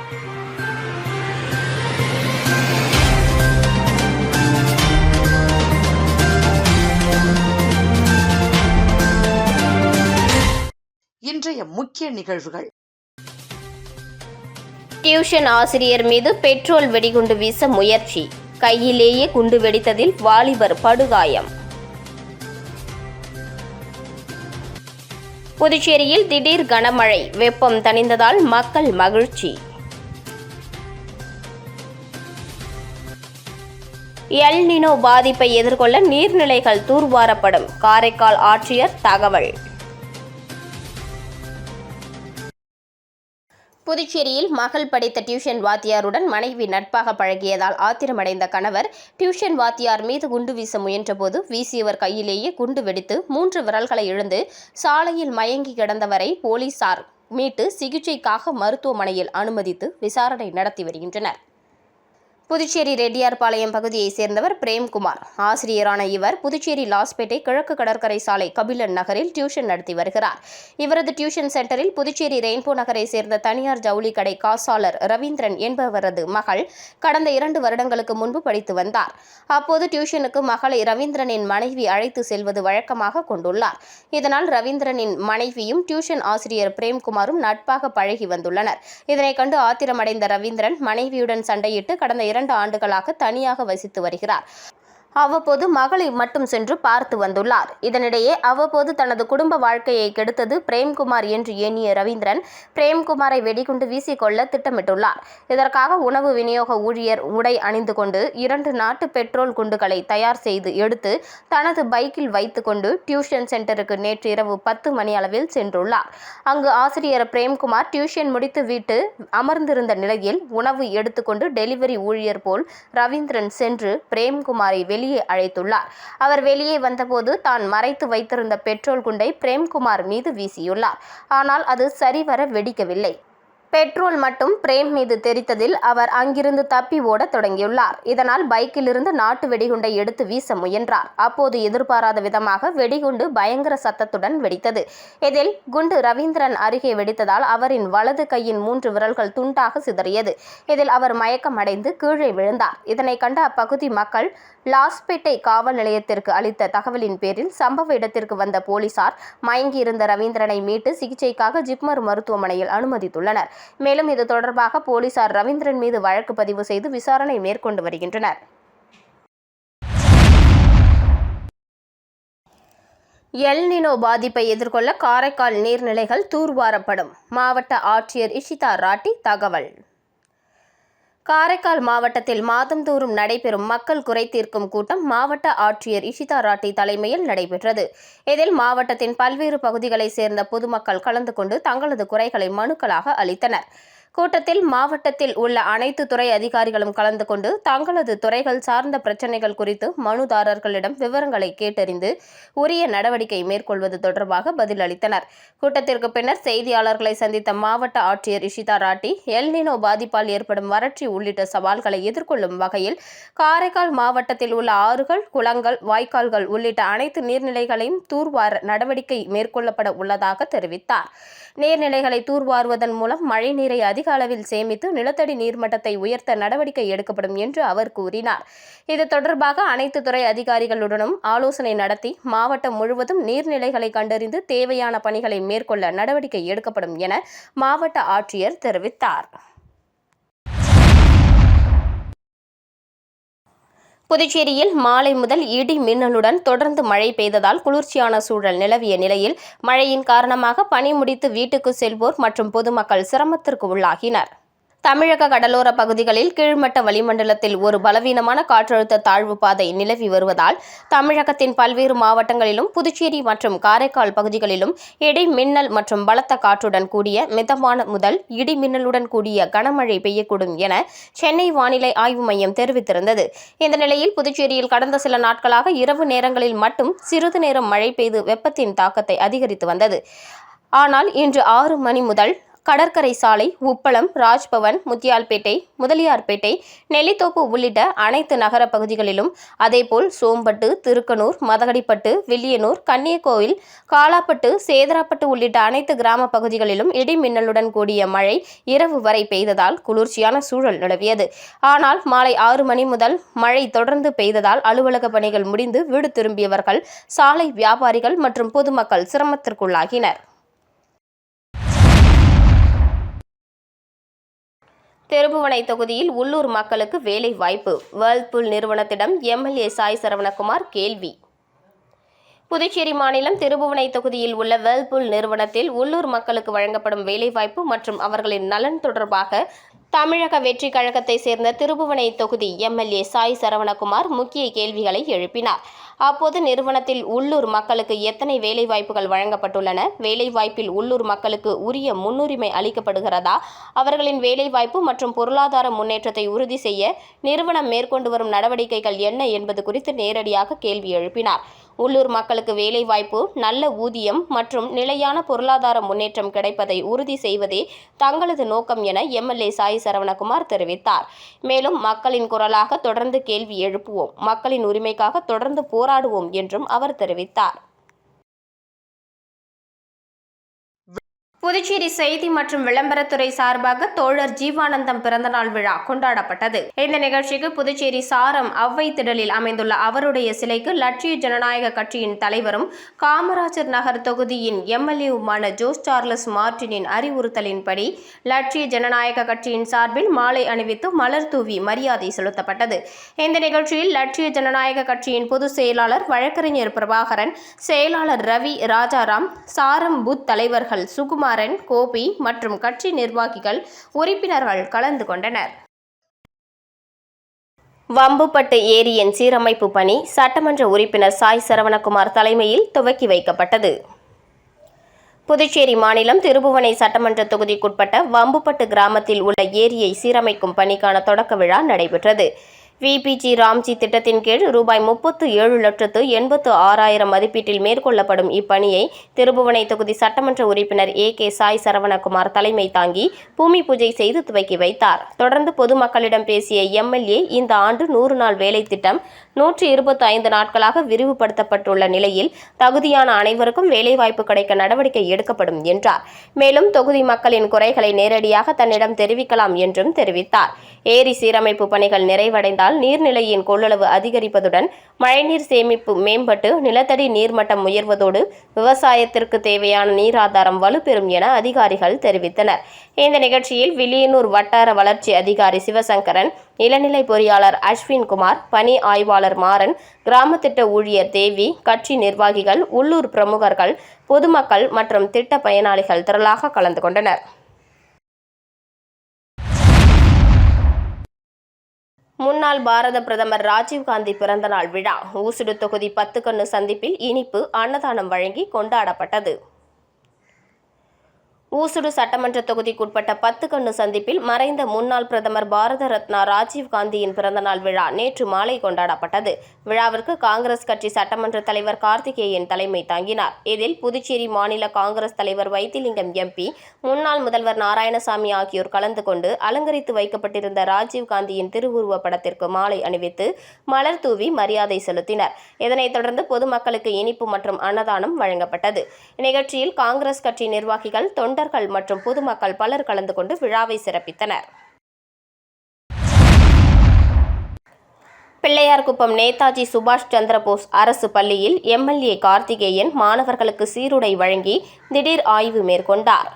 இன்றைய முக்கிய நிகழ்வுகள். டியூஷன் ஆசிரியர் மீது பெட்ரோல் வெடிகுண்டு வீச முயற்சி, கையிலேயே குண்டு வெடித்ததில் வாலிபர் படுகாயம். புதுச்சேரியில் திடீர் கனமழை, வெப்பம் தணிந்ததால் மக்கள் மகிழ்ச்சி. எல் நினோ பாதிப்பை எதிர்கொள்ள நீர்நிலைகள் தூர்வாரப்படும், காரைக்கால் ஆட்சியர் தகவல். புதுச்சேரியில் மகள் படித்த டியூஷன் வாத்தியாருடன் மனைவி நட்பாக பழகியதால் ஆத்திரமடைந்த கணவர் டியூஷன் வாத்தியார் மீது குண்டு வீச முயன்றபோது வீசியவர் கையிலேயே குண்டு வெடித்து 3 விரல்களை இழந்து சாலையில் மயங்கி கிடந்தவரை போலீசார் மீட்டு சிகிச்சைக்காக மருத்துவமனையில் அனுமதித்து விசாரணை நடத்தி வருகின்றனர். புதுச்சேரி ரெட்டியார்பாளையம் பகுதியைச் சேர்ந்தவர் பிரேம்குமார். ஆசிரியரான இவர் புதுச்சேரி லாஸ்பேட்டை கிழக்கு கடற்கரை சாலை கபிலன் நகரில் டியூஷன் நடத்தி வருகிறார். இவரது டியூஷன் சென்டரில் புதுச்சேரி ரெயின்போ நகரை சேர்ந்த தனியார் ஜவுளி கடை காசாளர் ரவீந்திரன் என்பவரது மகள் கடந்த 2 வருடங்களுக்கு முன்பு படித்து வந்தார். அப்போது டியூஷனுக்கு மகளை ரவீந்திரனின் மனைவி அழைத்து செல்வது வழக்கமாக கொண்டுள்ளார். இதனால் ரவீந்திரனின் மனைவியும் டியூஷன் ஆசிரியர் பிரேம்குமாரும் நட்பாக பழகி வந்துள்ளனர். இதனை கண்டு ஆத்திரமடைந்த ரவீந்திரன் மனைவியுடன் சண்டையிட்டு கடந்த 2 ஆண்டுகளாக தனியாக வசித்து வருகிறார். அவ்வப்போது மகளை மட்டும் சென்று பார்த்து வந்துள்ளார். இதனிடையே அவ்வப்போது தனது குடும்ப வாழ்க்கையை கெடுத்தது பிரேம்குமார் என்று எண்ணிய ரவீந்திரன் பிரேம்குமாரை வெடிகுண்டு வீசிக்கொள்ள திட்டமிட்டுள்ளார். இதற்காக உணவு விநியோக ஊழியர் உடை அணிந்து கொண்டு 2 நாட்டு பெட்ரோல் குண்டுகளை தயார் செய்து எடுத்து தனது பைக்கில் வைத்துக்கொண்டு டியூஷன் சென்டருக்கு நேற்று இரவு 10 மணி அளவில் சென்றுள்ளார். அங்கு ஆசிரியர் பிரேம்குமார் டியூஷன் முடித்து வீட்டு அமர்ந்திருந்த நிலையில் உணவு எடுத்துக்கொண்டு டெலிவரி ஊழியர் போல் ரவீந்திரன் சென்று பிரேம்குமாரை வெளியே அழைத்துள்ளார். அவர் வெளியே வந்தபோது தான் மறைத்து வைத்திருந்த பெட்ரோல் குண்டை பிரேம்குமார் மீது வீசியுள்ளார். ஆனால் அது சரிவர வெடிக்கவில்லை. பெட்ரோல் மட்டும் பிரேம் மீது தெரித்ததில் அவர் அங்கிருந்து தப்பி ஓட தொடங்கியுள்ளார். இதனால் பைக்கிலிருந்து நாட்டு வெடிகுண்டை எடுத்து வீச முயன்றார். அப்போது எதிர்பாராத விதமாக வெடிகுண்டு பயங்கர சத்தத்துடன் வெடித்தது. இதில் குண்டு ரவீந்திரன் அருகே வெடித்ததால் அவரின் வலது கையின் 3 விரல்கள் துண்டாக சிதறியது. இதில் அவர் மயக்கமடைந்து கீழே விழுந்தார். இதனை கண்ட அப்பகுதி மக்கள் லாஸ்பேட்டை காவல் நிலையத்திற்கு அளித்த தகவலின் பேரில் சம்பவ இடத்திற்கு வந்த போலீசார் மயங்கியிருந்த ரவீந்திரனை மீட்டு சிகிச்சைக்காக ஜிப்மர் மருத்துவமனையில் அனுமதித்துள்ளனர். மேலும் இது தொடர்பாக போலீசார் ரவீந்திரன் மீது வழக்கு பதிவு செய்து விசாரணை மேற்கொண்டு வருகின்றனர். எல் நினோ பாதிப்பை எதிர்கொள்ள காரைக்கால் நீர்நிலைகள் தூர்வாரப்படும், மாவட்ட ஆட்சியர் இஷிதா ராட்டி தகவல். காரைக்கால் மாவட்டத்தில் மாதந்தோறும் நடைபெறும் மக்கள் குறை தீர்க்கும் கூட்டம் மாவட்ட ஆட்சியர் இஷிதா ராட்டி தலைமையில் நடைபெற்றது. இதில் மாவட்டத்தின் பல்வேறு பகுதிகளைச் சேர்ந்த பொதுமக்கள் கலந்து கொண்டு தங்களது குறைகளை மனுக்களாக அளித்தனர். கூட்டத்தில் மாவட்டத்தில் உள்ள அனைத்து துறை அதிகாரிகளும் கலந்து கொண்டு தங்களது துறைகள் சார்ந்த பிரச்சினைகள் குறித்து மனுதாரர்களிடம் விவரங்களை கேட்டறிந்து உரிய நடவடிக்கை மேற்கொள்வது தொடர்பாக பதில் அளித்தனர். கூட்டத்திற்கு பின்னர் செய்தியாளர்களை சந்தித்த மாவட்ட ஆட்சியர் இஷிதா ராட்டி எல் நினோ பாதிப்பால் ஏற்படும் வறட்சி உள்ளிட்ட சவால்களை எதிர்கொள்ளும் வகையில் காரைக்கால் மாவட்டத்தில் உள்ள ஆறுகள், குளங்கள், வாய்க்கால்கள் உள்ளிட்ட அனைத்து நீர்நிலைகளையும் தூர்வார நடவடிக்கை மேற்கொள்ளப்பட உள்ளதாக தெரிவித்தார். நீர்நிலைகளை தூர்வாருவதன் மூலம் மழைநீரை அதிக அளவில் சேமித்து நிலத்தடி நீர்மட்டத்தை உயர்த்த நடவடிக்கை எடுக்கப்படும் என்று அவர் கூறினார். இது தொடர்பாக அனைத்து துறை அதிகாரிகளுடனும் ஆலோசனை நடத்தி மாவட்டம் முழுவதும் நீர்நிலைகளை கண்டறிந்து தேவையான பணிகளை மேற்கொள்ள நடவடிக்கை எடுக்கப்படும் என மாவட்ட ஆட்சியர் தெரிவித்தார். புதுச்சேரியில் மாலை முதல் இடி மின்னலுடன் தொடர்ந்து மழை பெய்ததால் குளிர்ச்சியான சூழல் நிலவிய நிலையில் மழையின் காரணமாக பணி முடித்து வீட்டுக்கு செல்வோர் மற்றும் பொதுமக்கள் சிரமத்திற்கு உள்ளாகினர். தமிழக கடலோர பகுதிகளில் கீழ்மட்ட வளிமண்டலத்தில் ஒரு பலவீனமான காற்றழுத்த தாழ்வு பாதை நிலவி வருவதால் தமிழகத்தின் பல்வேறு மாவட்டங்களிலும் புதுச்சேரி மற்றும் காரைக்கால் பகுதிகளிலும் இடி மின்னல் மற்றும் பலத்த காற்றுடன் கூடிய மிதமான முதல் இடி மின்னலுடன் கூடிய கனமழை பெய்யக்கூடும் என சென்னை வானிலை ஆய்வு மையம் தெரிவித்திருந்தது. இந்த நிலையில் புதுச்சேரியில் கடந்த சில நாட்களாக இரவு நேரங்களில் மட்டும் சிறிது நேரம் மழை பெய்து வெப்பத்தின் தாக்கத்தை அதிகரித்து வந்தது. ஆனால் இன்று 6 மணி முதல் கடற்கரை சாலை, உப்பளம், ராஜ்பவன், முத்தியால்பேட்டை, முதலியார்பேட்டை, நெல்லித்தோப்பு உள்ளிட்ட அனைத்து நகர பகுதிகளிலும், அதேபோல் சோம்பட்டு, திருக்கனூர், மதகடிப்பட்டு, வில்லியனூர், கன்னியகோவில், காலாப்பட்டு, சேதராப்பட்டு உள்ளிட்ட அனைத்து கிராம பகுதிகளிலும் இடி மின்னலுடன் கூடிய மழை இரவு வரை பெய்ததால் குளிர்ச்சியான சூழல் நிலவியது. ஆனால் மாலை 6 மணி முதல் மழை தொடர்ந்து பெய்ததால் அலுவலக பணிகள் முடிந்து வீடு திரும்பியவர்கள், சாலை வியாபாரிகள் மற்றும் பொதுமக்கள் சிரமத்திற்குள்ளாகினர். திருபுவனை தொகுதியில் உள்ளூர் மக்களுக்கு வேலை வாய்ப்பு, வேர்ல்பூல் நிறுவனத்திடம் எம்எல்ஏ சாய் சரவணகுமார் கேள்வி. புதுச்சேரி மாநிலம் திருபுவனை தொகுதியில் உள்ள வேர்ல்பூல் நிறுவனத்தில் உள்ளூர் மக்களுக்கு வழங்கப்படும் வேலைவாய்ப்பு மற்றும் அவர்களின் நலன் தொடர்பாக தமிழக வெற்றி கழகத்தை சேர்ந்த திருபுவனை தொகுதி எம்எல்ஏ சாய் சரவணகுமார் முக்கிய கேள்விகளை எழுப்பினார். அப்போது நிறுவனத்தில் உள்ளூர் மக்களுக்கு எத்தனை வேலைவாய்ப்புகள் வழங்கப்பட்டுள்ளன, வேலைவாய்ப்பில் உள்ளூர் மக்களுக்கு உரிய முன்னுரிமை அளிக்கப்படுகிறதா, அவர்களின் வேலைவாய்ப்பு மற்றும் பொருளாதார முன்னேற்றத்தை உறுதி செய்ய நிறுவனம் மேற்கொண்டு வரும் நடவடிக்கைகள் என்ன என்பது குறித்து நேரடியாக கேள்வி எழுப்பினார். உள்ளூர் மக்களுக்கு வேலைவாய்ப்பு, நல்ல ஊதியம் மற்றும் நிலையான பொருளாதார முன்னேற்றம் கிடைப்பதை உறுதி செய்வதே தங்களது நோக்கம் என எம்எல்ஏ சாய் சரவணகுமார் தெரிவித்தார். மேலும் மக்களின் குரலாக தொடர்ந்து கேள்வி எழுப்புவோம், மக்களின் உரிமைக்காக தொடர்ந்து போராடுவோம் என்றும் அவர் தெரிவித்தார். புதுச்சேரி செய்தி மற்றும் விளம்பரத்துறை சார்பாக தோழர் ஜீவானந்தம் பிறந்தநாள் விழா கொண்டாடப்பட்டது. இந்த நிகழ்ச்சிக்கு புதுச்சேரி சாரம் அவ்வை திடலில் அமைந்துள்ள அவருடைய சிலைக்கு லட்சிய ஜனநாயக கட்சியின் தலைவரும் காமராஜர் நகர் தொகுதியின் எம்எல்ஏவுமான ஜோஸ் சார்லஸ் மார்டினின் அறிவுறுத்தலின்படி லட்சிய ஜனநாயக கட்சியின் சார்பில் மாலை அணிவித்து மலர் தூவி மரியாதை செலுத்தப்பட்டது. இந்த நிகழ்ச்சியில் லட்சிய ஜனநாயக கட்சியின் பொதுச் செயலாளர் வழக்கறிஞர் பிரபாகரன், செயலாளர் ரவி, ராஜாராம், சாரம் பூத் தலைவர்கள் சுகுமார், கோபி மற்றும் கட்சி நிர்வாகிகள், உறுப்பினர்கள் கலந்து கொண்டனர். வம்புப்பட்டு ஏரியின் சீரமைப்பு பணி சட்டமன்ற உறுப்பினர் சாய் சரவணகுமார் தலைமையில் துவக்கி வைக்கப்பட்டது. புதுச்சேரி மாநிலம் திருபுவனை சட்டமன்ற தொகுதிக்குட்பட்ட வம்புப்பட்டு கிராமத்தில் உள்ள ஏரியை சீரமைக்கும் பணிக்கான தொடக்க விழா நடைபெற்றது. விபிஜி ராம்ஜி திட்டத்தின் கீழ் ரூபாய் 37,86,000 மதிப்பீட்டில் மேற்கொள்ளப்படும் இப்பணியை திருபுவனை தொகுதி சட்டமன்ற உறுப்பினர் ஏ.கே. சாய் சரவணகுமார் தலைமை தாங்கி பூமி பூஜை செய்து துவக்கி வைத்தார். தொடர்ந்து பொதுமக்களிடம் பேசிய எம்எல்ஏ, இந்த ஆண்டு 100 நாள் வேலை திட்டம் 125 நாட்களாக விரிவுபடுத்தப்பட்டுள்ள நிலையில் தகுதியான அனைவருக்கும் வேலைவாய்ப்பு கிடைக்க நடவடிக்கை எடுக்கப்படும் என்றார். மேலும் தொகுதி மக்களின் குறைகளை நேரடியாக தன்னிடம் தெரிவிக்கலாம் என்றும் தெரிவித்தார். ஏரி சீரமைப்பு பணிகள் நிறைவடைந்தால் நீர்நிலையின் கொள்ளளவு அதிகரிப்பதுடன் மழைநீர் சேமிப்பு மேம்பட்டு நிலத்தடி நீர்மட்டம் உயர்வதோடு விவசாயத்திற்கு தேவையான நீர் ஆதாரம் வலுப்பெறும் என அதிகாரிகள் தெரிவித்தனர். இந்த நிகழ்ச்சியில் வில்லியனூர் வட்டார வளர்ச்சி அதிகாரி சிவசங்கரன், இளநிலை பொறியாளர் அஸ்வின் குமார், பணி ஆய்வாளர் மாறன், கிராம திட்ட ஊழியர் தேவி, கட்சி நிர்வாகிகள், உள்ளூர் பிரமுகர்கள், பொதுமக்கள் மற்றும் திட்ட பயனாளிகள் திரளாக கலந்து கொண்டனர். முன்னாள் பாரத பிரதமர் ராஜீவ்காந்தி பிறந்தநாள் விழா ஊசுடு தொகுதி 10 கண்ணு சந்திப்பில் இனிப்பு, அன்னதானம் வழங்கி கொண்டாடப்பட்டது. ஊசுடு சட்டமன்ற தொகுதிக்குட்பட்ட 10 கண்ணு சந்திப்பில் மறைந்த முன்னாள் பிரதமர் பாரத ரத்னா ராஜீவ்காந்தியின் பிறந்தநாள் விழா நேற்று மாலை கொண்டாடப்பட்டது. விழாவிற்கு காங்கிரஸ் கட்சி சட்டமன்ற தலைவர் கார்த்திகேயன் தலைமை தாங்கினார். இதில் புதுச்சேரி மாநில காங்கிரஸ் தலைவர் வைத்திலிங்கம் எம்பி, முன்னாள் முதல்வர் நாராயணசாமி ஆகியோர் கலந்து கொண்டு அலங்கரித்து வைக்கப்பட்டிருந்த ராஜீவ்காந்தியின் திருவுருவ படத்திற்கு மாலை அணிவித்து மலர் தூவி மரியாதை செலுத்தினர். இதனைத் தொடர்ந்து பொதுமக்களுக்கு இனிப்பு மற்றும் அன்னதானம் வழங்கப்பட்டது. நிகழ்ச்சியில் காங்கிரஸ் கட்சி நிர்வாகிகள், தொண்டர்கள் மற்றும் பொதுமக்கள் பலர் கலந்து கொண்டு விழாவை சிறப்பித்தனர். பிள்ளையார்குப்பம் நேதாஜி சுபாஷ் சந்திரபோஸ் அரசு பள்ளியில் எம்எல்ஏ கார்த்திகேயன் மாணவர்களுக்கு சீருடை வழங்கி திடீர் ஆய்வு மேற்கொண்டார்.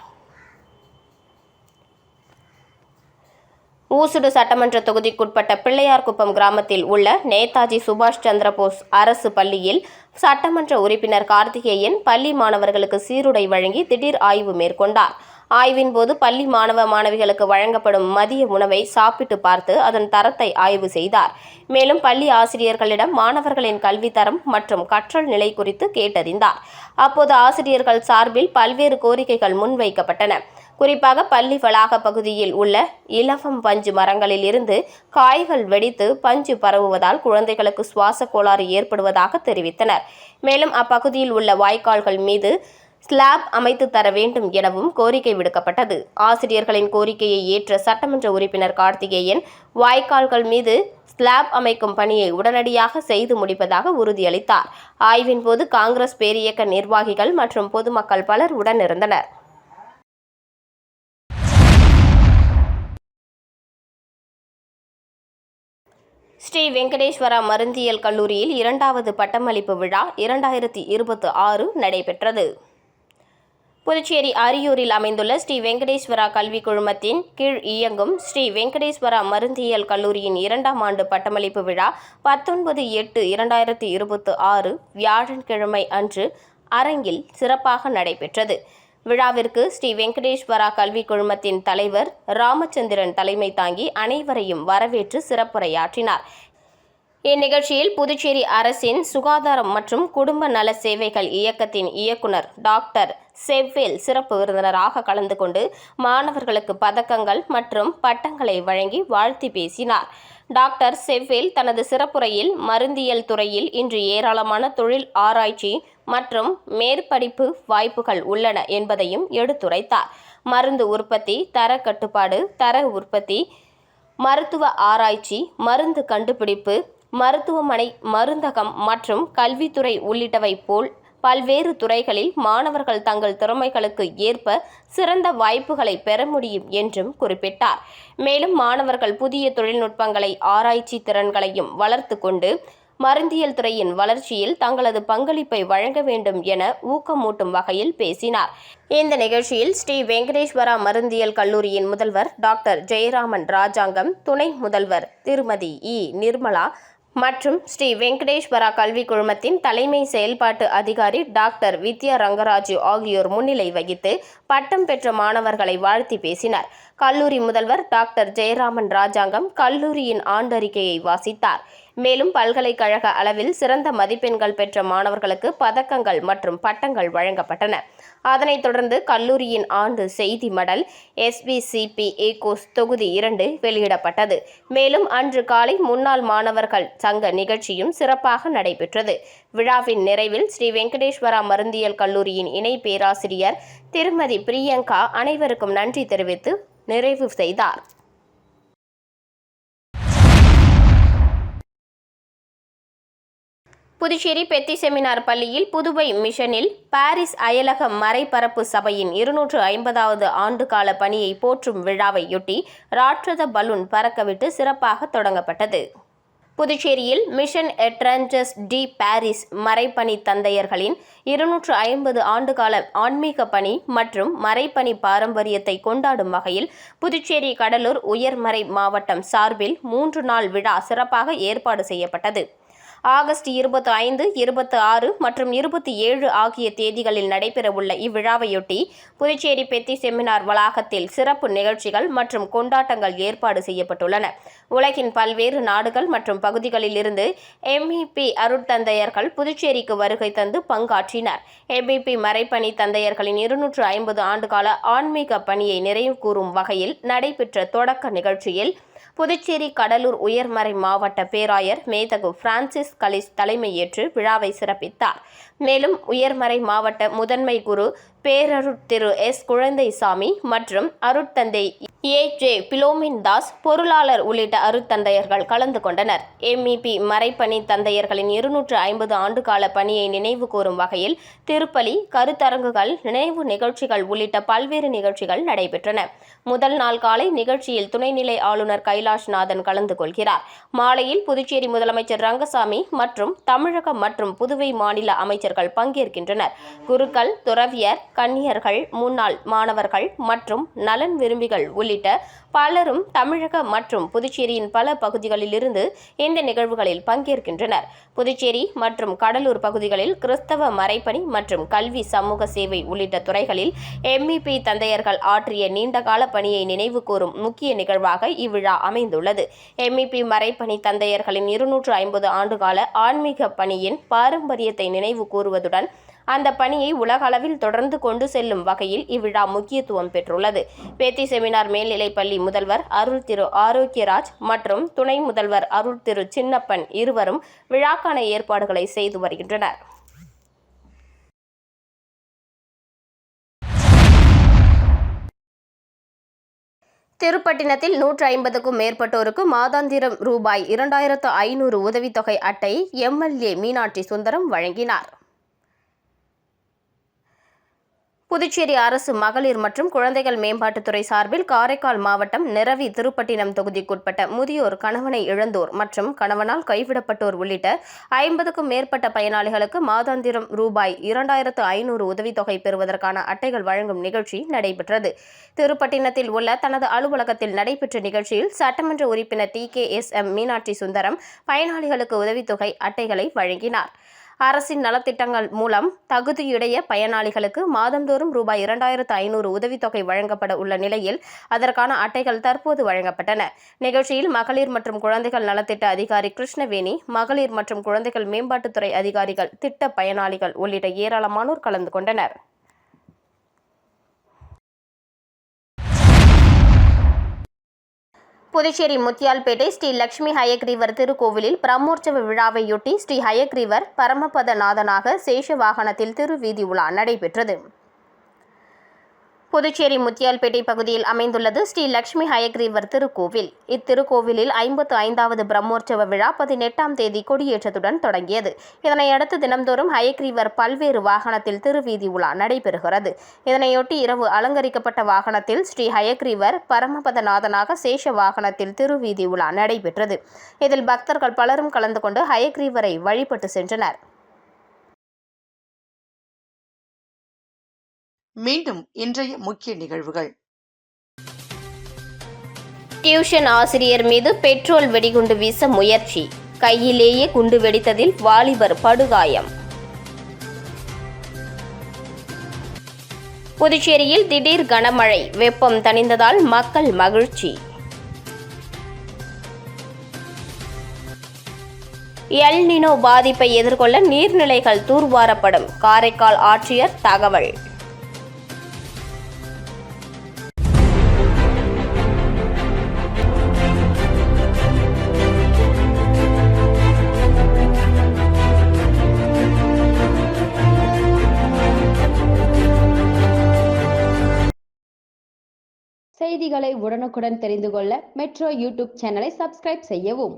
ஊசுடு சட்டமன்ற தொகுதிக்குட்பட்ட பிள்ளையார்குப்பம் கிராமத்தில் உள்ள நேதாஜி சுபாஷ் சந்திரபோஸ் அரசு பள்ளியில் சட்டமன்ற உறுப்பினர் கார்த்திகேயன் பள்ளி மாணவர்களுக்கு சீருடை வழங்கி திடீர் ஆய்வு மேற்கொண்டார். ஆய்வின் போது பள்ளி மாணவ மாணவிகளுக்கு வழங்கப்படும் மதிய உணவை சாப்பிட்டு பார்த்து அதன் தரத்தை ஆய்வு செய்தார். மேலும் பள்ளி ஆசிரியர்களிடம் மாணவர்களின் கல்வித்தரம் மற்றும் கற்றல் நிலை குறித்து கேட்டறிந்தார். அப்போது ஆசிரியர்கள் சார்பில் பல்வேறு கோரிக்கைகள் முன்வைக்கப்பட்டன. குறிப்பாக பள்ளி வளாக பகுதியில் உள்ள இலவம் பஞ்சு மரங்களில் இருந்து காய்கள் வெடித்து பஞ்சு பரவுவதால் குழந்தைகளுக்கு சுவாச கோளாறு ஏற்படுவதாக தெரிவித்தனர். மேலும் அப்பகுதியில் உள்ள வாய்க்கால்கள் மீது ஸ்லாப் அமைத்து தர வேண்டும் எனவும் கோரிக்கை விடுக்கப்பட்டது. ஆசிரியர்களின் கோரிக்கையை ஏற்ற சட்டமன்ற உறுப்பினர் கார்த்திகேயன் வாய்க்கால்கள் மீது ஸ்லாப் அமைக்கும் பணியை உடனடியாக செய்து முடிப்பதாக உறுதியளித்தார். ஆய்வின் போது காங்கிரஸ் பேரியக்க நிர்வாகிகள் மற்றும் பொதுமக்கள் பலர் உடனிருந்தனர். ஸ்ரீ வெங்கடேஸ்வரா மருந்தியல் கல்லூரியில் 2வது பட்டமளிப்பு விழா 2026 நடைபெற்றது. புதுச்சேரி அரியூரில் அமைந்துள்ள ஸ்ரீ வெங்கடேஸ்வரா கல்விக் குழுமத்தின் கீழ் இயங்கும் ஸ்ரீ வெங்கடேஸ்வரா மருந்தியல் கல்லூரியின் 2ஆம் ஆண்டு பட்டமளிப்பு விழா 19/8/2026 வியாழக்கிழமை அன்று அரங்கில் சிறப்பாக நடைபெற்றது. விழாவிற்கு ஸ்ரீ வெங்கடேஸ்வரா கல்விக் குழுமத்தின் தலைவர் ராமச்சந்திரன் தலைமை தாங்கி அனைவரையும் வரவேற்று சிறப்புரையாற்றினார். இந்நிகழ்ச்சியில் புதுச்சேரி அரசின் சுகாதாரம் மற்றும் குடும்ப நல சேவைகள் இயக்கத்தின் இயக்குனர் டாக்டர் செவ்வேல் சிறப்பு விருந்தினராக கலந்து கொண்டு மாணவர்களுக்கு பதக்கங்கள் மற்றும் பட்டங்களை வழங்கி வாழ்த்தி பேசினார். டாக்டர் செவ்வேல் தனது சிறப்புரையில் மருந்தியல் துறையில் இன்று ஏராளமான தொழில் ஆராய்ச்சி மற்றும் மேற்படிப்பு வாய்ப்புகள் உள்ளன என்பதையும் எடுத்துரைத்தார். மருந்து உற்பத்தி, தர கட்டுப்பாடு, தர உற்பத்தி, மருத்துவ ஆராய்ச்சி, மருந்து கண்டுபிடிப்பு, மருத்துவமனை, மருந்தகம் மற்றும் கல்வித்துறை உள்ளிட்டவை போல் பல்வேறு துறைகளில் மாணவர்கள் தங்கள் திறமைகளுக்கு ஏற்ப சிறந்த வாய்ப்புகளை பெற முடியும் என்றும் குறிப்பிட்டார். மேலும் மாணவர்கள் புதிய தொழில்நுட்பங்களை, ஆராய்ச்சி திறன்களையும் வளர்த்து கொண்டு மருந்தியல் துறையின் வளர்ச்சியில் தங்களது பங்களிப்பை வழங்க வேண்டும் என ஊக்கமூட்டும் வகையில் பேசினார். இந்த நிகழ்ச்சியில் ஸ்ரீ வெங்கடேஸ்வரா மருந்தியல் கல்லூரியின் முதல்வர் டாக்டர் ஜெயராமன் ராஜாங்கம், துணை முதல்வர் திருமதி நிர்மலா மற்றும் ஸ்ரீ வெங்கடேஸ்வரா கல்விக் குழுமத்தின் தலைமை செயல்பாட்டு அதிகாரி டாக்டர் வித்யா ரங்கராஜு ஆகியோர் முன்னிலை வகித்து பட்டம் பெற்ற மாணவர்களை வாழ்த்தி பேசினர். கல்லூரி முதல்வர் டாக்டர் ஜெயராமன் ராஜாங்கம் கல்லூரியின் ஆண்டறிக்கையை வாசித்தார். மேலும் பல்கலைக்கழக அளவில் சிறந்த மதிப்பெண்கள் பெற்ற மாணவர்களுக்கு பதக்கங்கள் மற்றும் பட்டங்கள் வழங்கப்பட்டன. அதனைத் தொடர்ந்து கல்லூரியின் ஆண்டு செய்தி மடல் SBCP ஏகோஸ் தொகுதி 2 வெளியிடப்பட்டது. மேலும் அன்று காலை முன்னாள் மாணவர்கள் சங்க நிகழ்ச்சியும் சிறப்பாக நடைபெற்றது. விழாவின் நிறைவில் ஸ்ரீ வெங்கடேஸ்வரா மருந்தியல் கல்லூரியின் இணை பேராசிரியர் திருமதி பிரியங்கா அனைவருக்கும் நன்றி தெரிவித்து நிறைவு செய்தார். புதுச்சேரி பெத்தி செமினார் பள்ளியில் புதுவை மிஷனில் பாரிஸ் அயலக மறைபரப்பு சபையின் 250வது ஆண்டுகால பணியை போற்றும் விழாவையொட்டி ராட்சத பலூன் பறக்கவிட்டு சிறப்பாக தொடங்கப்பட்டது. புதுச்சேரியில் மிஷன் எட்ராஞ்சஸ் டி பாரிஸ் மறைப்பணி தந்தையர்களின் 250 ஆண்டுகால ஆன்மீக பணி மற்றும் மறைப்பணி பாரம்பரியத்தை கொண்டாடும் வகையில் புதுச்சேரி கடலூர் உயர்மறை மாவட்டம் சார்பில் 3 நாள் விழா சிறப்பாக ஏற்பாடு செய்யப்பட்டது. ஆகஸ்ட் 25, 26 மற்றும் 27 ஆகிய தேதிகளில் நடைபெறவுள்ள இவ்விழாவையொட்டி புதுச்சேரி பெத்தி செமினார் வளாகத்தில் சிறப்பு நிகழ்ச்சிகள் மற்றும் கொண்டாட்டங்கள் ஏற்பாடு செய்யப்பட்டுள்ளன. உலகின் பல்வேறு நாடுகள் மற்றும் பகுதிகளில் இருந்து MEP அருட்தந்தையர்கள் புதுச்சேரிக்கு வருகை தந்து பங்காற்றினர். MEP மறைப்பணி தந்தையர்களின் 250 ஆண்டுகால ஆன்மீக பணியை நிறைவு கூறும் வகையில் நடைபெற்ற தொடக்க நிகழ்ச்சியில் புதுச்சேரி கடலூர் உயர்மறை மாவட்ட பேராயர் மேதகு பிரான்சிஸ் கலிஸ் தலைமையேற்று விழாவை சிறப்பித்தார். மேலும் உயர்மறை மாவட்ட முதன்மை குரு பேரருட் திரு குழந்தைசாமி மற்றும் அருட்தந்தை AJ பிலோமின் தாஸ், பொருளாளர் உள்ளிட்ட அருட்தந்தையர்கள் கலந்து கொண்டனர். MEP மறைப்பணி தந்தையர்களின் 250 ஆண்டுகால பணியை நினைவு கூறும் வகையில் திருப்பலி, கருத்தரங்குகள், நினைவு நிகழ்ச்சிகள் உள்ளிட்ட பல்வேறு நிகழ்ச்சிகள் நடைபெற்றன. முதல் நாள் காலை நிகழ்ச்சியில் துணைநிலை ஆளுநர் கைலாஷ்நாதன் கலந்து கொள்கிறார். மாலையில் புதுச்சேரி முதலமைச்சர் ரங்கசாமி மற்றும் தமிழகம் மற்றும் புதுவை மாநில அமைச்சர்கள் பங்கேற்கின்றனர். குருக்கள், துறவியர், கன்னியர்கள், முன்னாள் மாணவர்கள் மற்றும் நலன் விரும்பிகள் உள்ளிட்ட பலரும் தமிழக மற்றும் புதுச்சேரியின் பல பகுதிகளிலிருந்து இந்த நிகழ்வுகளில் பங்கேற்கின்றனர். புதுச்சேரி மற்றும் கடலூர் பகுதிகளில் கிறிஸ்தவ மறைப்பணி மற்றும் கல்வி, சமூக சேவை உள்ளிட்ட துறைகளில் MEP தந்தையர்கள் ஆற்றிய நீண்டகால பணியை நினைவு கூறும் முக்கிய நிகழ்வாக இவ்விழா அமைந்துள்ளது. MEP மறைப்பணி தந்தையர்களின் 250 ஆண்டுகால ஆன்மீக பணியின் பாரம்பரியத்தை நினைவு கூறுவதுடன் அந்த பணியை உலக அளவில் தொடர்ந்து கொண்டு செல்லும் வகையில் இவ்விழா முக்கியத்துவம் பெற்றுள்ளது. பேத்தி செமினார் மேல்நிலைப்பள்ளி முதல்வர் அருள் திரு ஆரோக்கியராஜ் மற்றும் துணை முதல்வர் அருள் திரு சின்னப்பன் இருவரும் விழாக்கான ஏற்பாடுகளை செய்து வருகின்றனர். திருப்பட்டினத்தில் 150க்கும் மேற்பட்டோருக்கு மாதாந்திரம் ரூபாய் 2500 உதவித்தொகை அட்டை எம்எல்ஏ மீனாட்சி சுந்தரம் வழங்கினார். புதுச்சேரி அரசு மகளிர் மற்றும் குழந்தைகள் மேம்பாட்டுத்துறை சார்பில் காரைக்கால் மாவட்டம் நிரவி திருப்பட்டினம் தொகுதிக்குட்பட்ட முதியோர், கணவனை இழந்தோர் மற்றும் கணவனால் கைவிடப்பட்டோர் உள்ளிட்ட 50க்கும் மேற்பட்ட பயனாளிகளுக்கு மாதாந்திரம் ரூபாய் 2500 உதவித்தொகை பெறுவதற்கான அட்டைகள் வழங்கும் நிகழ்ச்சி நடைபெற்றது. திருப்பட்டினத்தில் உள்ள தனது அலுவலகத்தில் நடைபெற்ற நிகழ்ச்சியில் சட்டமன்ற உறுப்பினர் TKSM மீனாட்சி சுந்தரம் பயனாளிகளுக்கு உதவித்தொகை அட்டைகளை வழங்கினார். அரசின் நலத்திட்டங்கள் மூலம் தகுதியுடைய பயனாளிகளுக்கு மாதந்தோறும் ரூபாய் 2500 உதவித்தொகை வழங்கப்பட உள்ள நிலையில் அதற்கான அட்டைகள் தற்போது வழங்கப்பட்டன. நிகழ்ச்சியில் மகளிர் மற்றும் குழந்தைகள் நலத்திட்ட அதிகாரி கிருஷ்ணவேணி, மகளிர் மற்றும் குழந்தைகள் மேம்பாட்டுத்துறை அதிகாரிகள், திட்ட பயனாளிகள் உள்ளிட்ட ஏராளமானோர் கலந்து கொண்டனர். புதுச்சேரி முத்தியால்பேட்டை ஸ்ரீ லட்சுமி ஹயக்ரீவர் திருக்கோவிலில் பிரம்மோற்சவ விழாவையொட்டி ஸ்ரீ ஹயக்ரீவர் பரமபதநாதனாக சேஷ வாகனத்தில் திருவீதி உலா நடைபெற்றது. புதுச்சேரி முத்தியால்பேட்டை பகுதியில் அமைந்துள்ளது ஸ்ரீ லட்சுமி ஹயக்ரீவர் திருக்கோவில். இத்திருக்கோவிலில் 55வது பிரம்மோற்சவ விழா 18ஆம் தேதி கொடியேற்றத்துடன் தொடங்கியது. இதனையடுத்து தினம்தோறும் ஹயக்ரீவர் பல்வேறு வாகனத்தில் திருவீதி உலா நடைபெறுகிறது. இதனையொட்டி இரவு அலங்கரிக்கப்பட்ட வாகனத்தில் ஸ்ரீ ஹயக்ரீவர் பரமபதநாதனாக சேஷ வாகனத்தில் திருவீதி உலா நடைபெற்றது. இதில் பக்தர்கள் பலரும் கலந்து கொண்டு ஹயக்ரீவரை வழிபட்டு சென்றனர். மீண்டும் இன்றைய முக்கிய நிகழ்வுகள். டியூஷன் ஆசிரியர் மீது பெட்ரோல் வெடிகுண்டு வீச முயற்சி, கையிலேயே குண்டு வெடித்ததில் வாலிபர் படுகாயம். புதுச்சேரியில் திடீர் கனமழை, வெப்பம் தணிந்ததால் மக்கள் மகிழ்ச்சி. எல் நினோ பாதிப்பை எதிர்கொள்ள நீர்நிலைகள் தூர்வாரப்படும், காரைக்கால் ஆட்சியர் தகவல். செய்திகளை உடனுக்குடன் தெரிந்து கொள்ள மெட்ரோ யூடியூப் சேனலை சப்ஸ்கிரைப் செய்யவும்.